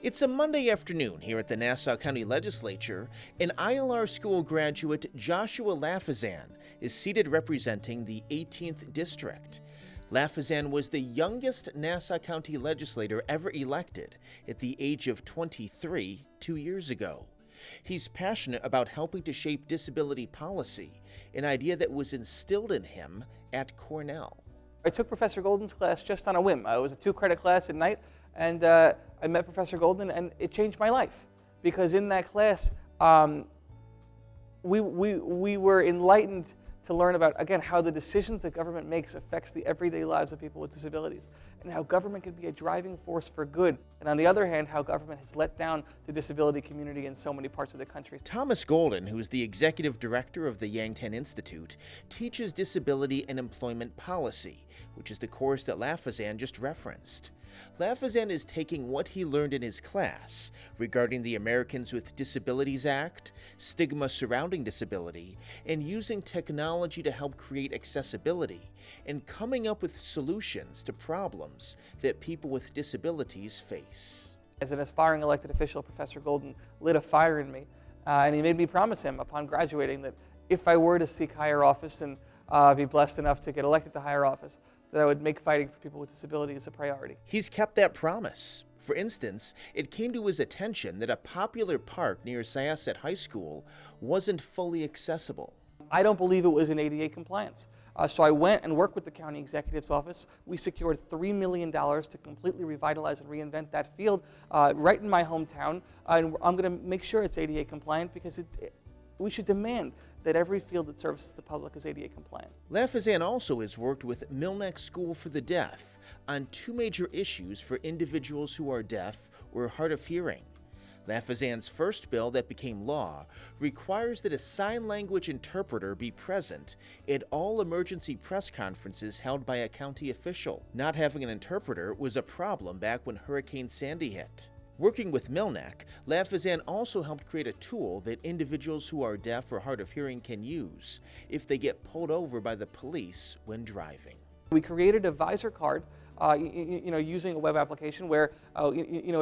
It's a Monday afternoon here at the Nassau County Legislature, and ILR school graduate Joshua Lafazan is seated representing the 18th District. Lafazan was the youngest Nassau County legislator ever elected at the age of 23 2 years ago. He's passionate about helping to shape disability policy, an idea that was instilled in him at Cornell. I took Professor Golden's class just on a whim. It was a 2-credit class at night, and I met Professor Golden, and it changed my life. Because in that class, we were enlightened to learn about, again, how the decisions that government makes affects the everyday lives of people with disabilities, and how government can be a driving force for good. And on the other hand, how government has let down the disability community in so many parts of the country. Thomas Golden, who is the executive director of the Yang Ten Institute, teaches disability and employment policy, which is the course that Lafazan just referenced. Lafazan is taking what he learned in his class regarding the Americans with Disabilities Act, stigma surrounding disability, and using technology to help create accessibility, and coming up with solutions to problems that people with disabilities face. As an aspiring elected official, Professor Golden lit a fire in me, and he made me promise him upon graduating that if I were to seek higher office and be blessed enough to get elected to higher office, that I would make fighting for people with disabilities a priority. He's kept that promise. For instance, it came to his attention that a popular park near Syosset High School wasn't fully accessible. I don't believe it was in ADA compliance. So I went and worked with the county executive's office. We secured $3 million to completely revitalize and reinvent that field right in my hometown. And I'm going to make sure it's ADA compliant because we should demand that every field that services the public is ADA compliant. Lafazan also has worked with Milneck School for the Deaf on 2 major issues for individuals who are deaf or hard of hearing. Lafazan's first bill that became law requires that a sign language interpreter be present at all emergency press conferences held by a county official. Not having an interpreter was a problem back when Hurricane Sandy hit. Working with Milneck, Lafazan also helped create a tool that individuals who are deaf or hard of hearing can use if they get pulled over by the police when driving. We created a visor card using a web application where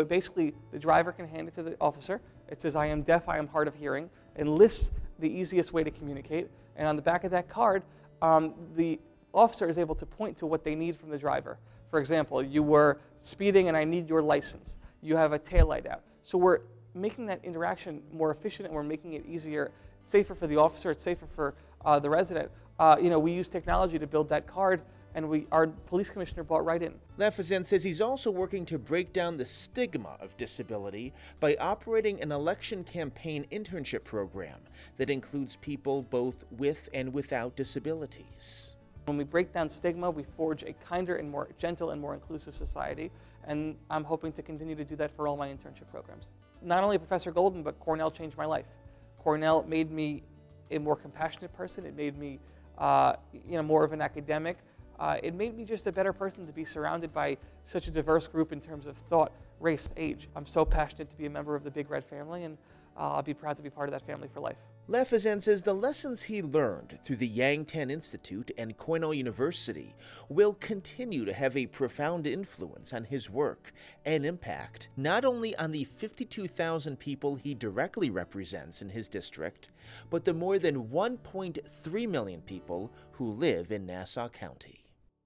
basically the driver can hand it to the officer. It says, "I am deaf, I am hard of hearing," and lists the easiest way to communicate. And on the back of that card, the officer is able to point to what they need from the driver. For example, you were speeding and I need your license. You have a taillight out. So we're making that interaction more efficient, and we're making it easier, safer for the officer, it's safer for the resident. We use technology to build that card, and our police commissioner bought right in. Lafazan says he's also working to break down the stigma of disability by operating an election campaign internship program that includes people both with and without disabilities. When we break down stigma, we forge a kinder and more gentle and more inclusive society, and I'm hoping to continue to do that for all my internship programs. Not only Professor Golden, but Cornell changed my life. Cornell made me a more compassionate person. It made me more of an academic. It made me just a better person to be surrounded by such a diverse group in terms of thought, race, age. I'm so passionate to be a member of the Big Grad family, and I'll be proud to be part of that family for life. Lafazan says the lessons he learned through the Yang Ten Institute and Cornell University will continue to have a profound influence on his work and impact not only on the 52,000 people he directly represents in his district, but the more than 1.3 million people who live in Nassau County.